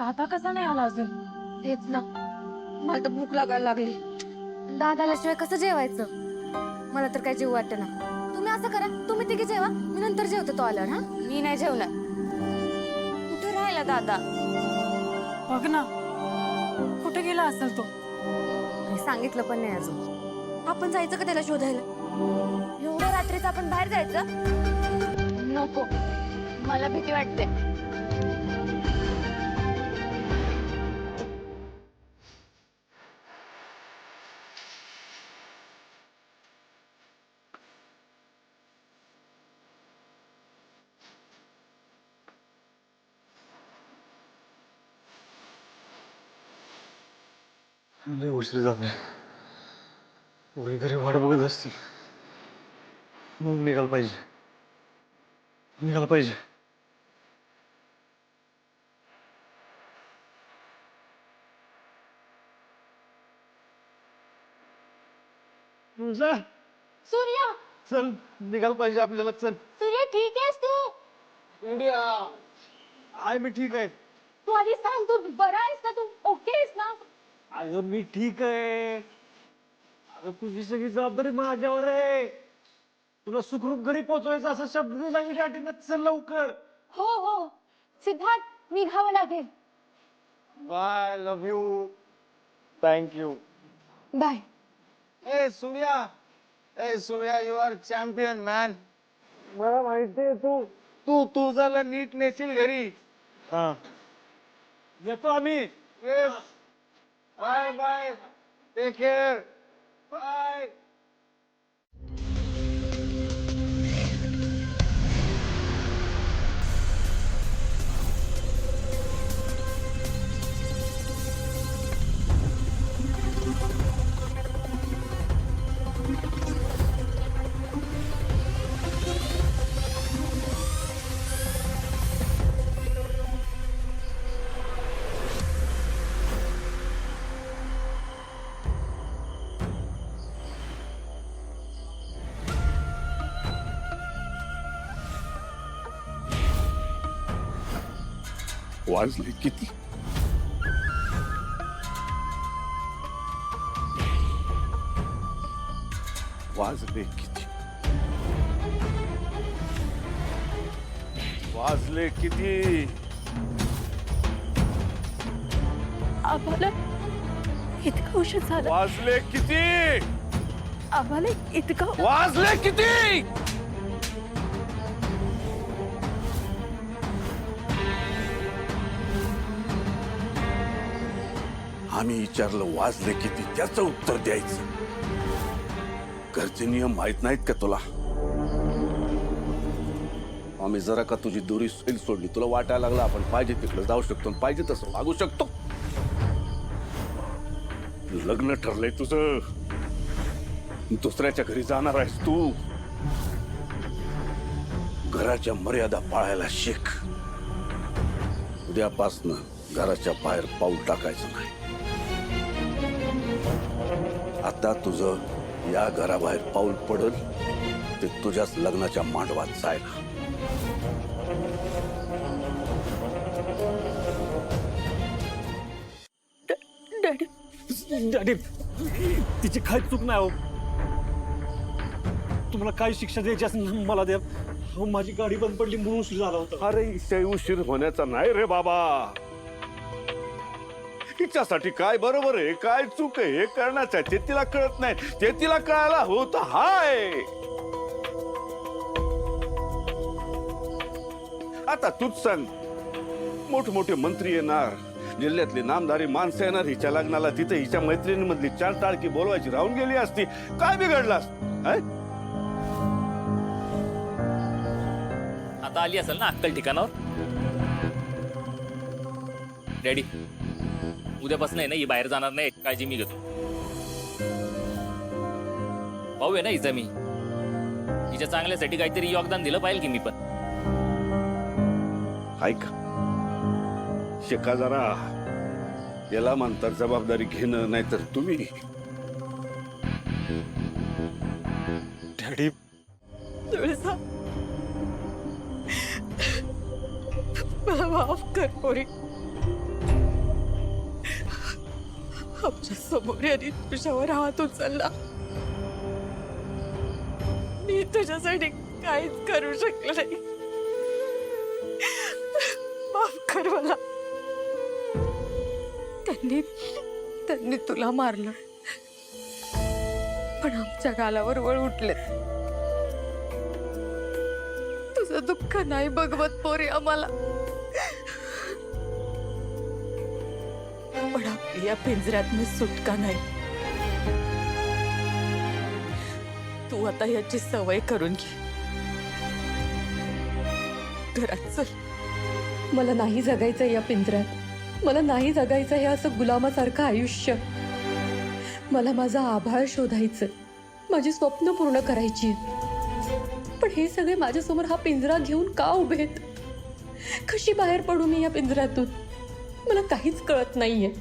दादा कसा नाही आला अजून? तेच ना, मला तर भूक लागायला लागली. दादा आल्याशिवाय कसं जेवायचं? मला तर काय जेव वाटत ना. तुम्ही असं करा, तुम्ही तिघे जेवा, मी नंतर जेवते तो आल्यावर. हा, मी नाही जेवणार. कुठे राहिला दादा? बघ ना, कुठे गेला असेल तो? मी सांगितलं पण नाही अजून. आपण जायचं का त्याला शोधायला? एवढ्या रात्रीच आपण बाहेर जायचं? नको, मला भीती वाटते. लय उशीर झालाय. पोरी घरी वाट बघत असतील. मग निघाल पाहिजे. निघाला पाहिजे. तुझा सूर्या, चल निघाल पाहिजे आपल्याला. चल सूर्या ठीक आहेस तू? इंडिया आय मी ठीक आहे. तू आधी सांग, तू बरा आहेस ना? तू ओके आहेस ना? अगं मी ठीक आहे. अगं तुझी सगळी जबाबदारी माझ्यावर आहे. तुला सुखरूप घरी पोहोचवायचा असा शब्द दिला की गाठीनं. चल लवकर. हो हो, सिद्धार्थ निघावं लागेल. Bye love you. Thank you. Bye. ए सूर्या, ए Surya, you are champion man. मला माहितीये तू तू तुझ्याला नीट नेशील घरी. हा येतो आम्ही. Bye bye, take care. Bye. वाजले किती? वाजले किती? वाजले किती? आम्हाला इतका उशीर झाला. वाजले किती? आम्हाला इतका वाजले किती? आम्ही विचारलं वाजले किती, त्याचं उत्तर द्यायचं. घरचे नियम माहित नाहीत का तुला? आम्ही जरा का तुझी दोरी सैल सोडली, तुला वाटायला लागला आपण पाहिजे तिकडे जाऊ शकतो, पाहिजे तसं वागू शकतो. लग्न ठरलंय तुझं, दुसऱ्याच्या घरी जाणार आहेस तू. घराच्या मर्यादा पाळायला शिक. उद्यापासनं घराच्या बाहेर पाऊल टाकायचं नाही. आता तुझं या घराबाहेर पाऊल पडल ते तुझ्याच लग्नाच्या मांडवात जायला. डॅडी. डॅडी, तिची काय चूक नाही हो. तुम्हाला काय शिक्षा द्यायची असेल मला द्या. हो, माझी गाडी बंद पडली म्हणून उशीर झाला होता. अरे इथे उशीर होण्याचा नाही रे बाबा. तिच्यासाठी काय बरोबर आहे काय चूक आहे हे करण्याचं आहे, ते तिला कळत नाही. ते तिला कळायला होत हाय. आता तूच सांग, मोठमोठे मंत्री येणार, जिल्ह्यातली नामधारी माणसं येणार हिच्या लग्नाला. तिथे हिच्या मैत्रिणीमधली 4 टाळकी बोलवायची राहून गेली असती, काय बिघडलं असतं? आता आली असेल ना अक्कल ठिकाणावर. डॅडी, उद्यापासून आहे ना ही बाहेर जाणार नाही, काळजी मी घेतो. भाऊ आहे ना हिचा, मी हिच्या चांगल्यासाठी काहीतरी योगदान दिलं पाहिजे की मी पण. ऐक, शिका जरा. याला म्हणतात जबाबदारी घेणं, नाहीतर तुम्ही. डॅडी, तुळसा, मला माफ कर पोरी. आमच्या समोर यांनी तुझ्यावर हात उचलला. मी तुझ्यासाठी काहीच करू शकलो नाही. माफ कर मला. त्यांनी तुला मारलं, पण आमच्या गालावर वळ उठले. तुझं दुःख नाही बघवत पोरी आम्हाला, पण आपली या पिंजऱ्यातनं सुटका नाही. तू आता याची सवय करून घे. घरात चल. मला नाही जगायचं या पिंजऱ्यात. मला नाही जगायचं हे असं गुलामासारखं आयुष्य. मला माझं आभाळ शोधायचं, माझी स्वप्न पूर्ण करायची. पण हे सगळे माझ्यासमोर हा पिंजरा घेऊन का उभे आहेत? कशी बाहेर पडू मी या पिंजऱ्यातून? मला काहीच कळत नाहीये.